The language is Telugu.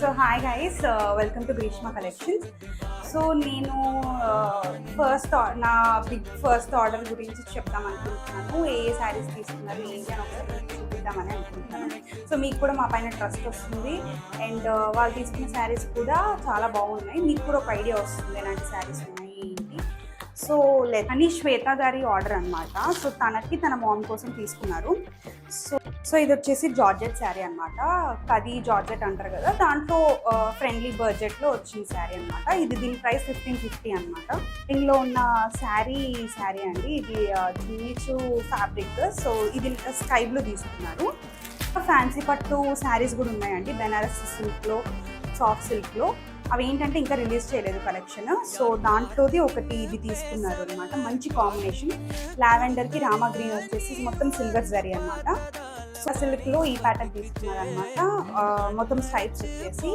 So hi guys, welcome to Greeshma collections. So నేను నా ఫస్ట్ ఆర్డర్ గురించి చెప్దాం అనుకుంటున్నాను. ఏ శారీస్ తీసుకున్నారు ఏంటి అని ఒకసారి చూపిద్దామని అనుకుంటున్నాను. సో మీకు కూడా మా పైన ట్రస్ట్ వస్తుంది అండ్ వాళ్ళు తీసుకున్న శారీస్ కూడా చాలా బాగున్నాయి. మీకు కూడా ఒక ఐడియా వస్తుంది ఎలాంటి శారీస్ ఉన్నాయి ఏంటి. సో అని శ్వేత గారి ఆర్డర్ అనమాట. సో తనకి తన మామ్ కోసం తీసుకున్నారు. సో ఇది వచ్చేసి జార్జెట్ శారీ అనమాట. కది జార్జెట్ అంటారు కదా, దాంట్లో ఫ్రెండ్లీ బడ్జెట్లో వచ్చిన శారీ అనమాట. ఇది దీని ప్రైస్ 1550 అనమాట. దీనిలో ఉన్న శారీ అండి, ఇది జిమ్మిచు ఫ్యాబ్రిక్. సో ఇది స్కై బ్లూ తీసుకున్నారు. ఫ్యాన్సీ పట్టు శారీస్ కూడా ఉన్నాయండి, బెనారస్ సిల్క్లో, సాఫ్ట్ సిల్క్లో. అవి ఏంటంటే ఇంకా రిలీజ్ చేయలేదు కలెక్షన్. సో దాంట్లోది ఒకటి ఇది తీసుకున్నారు అనమాట. మంచి కాంబినేషన్, లావెండర్కి రామా గ్రీన్ వచ్చేసి మొత్తం సిల్వర్ జరీ అనమాట. సో సిల్క్లో ఈ ప్యాటర్న్ తీసుకున్నారు అనమాట. మొత్తం స్ట్రైప్స్ వచ్చేసి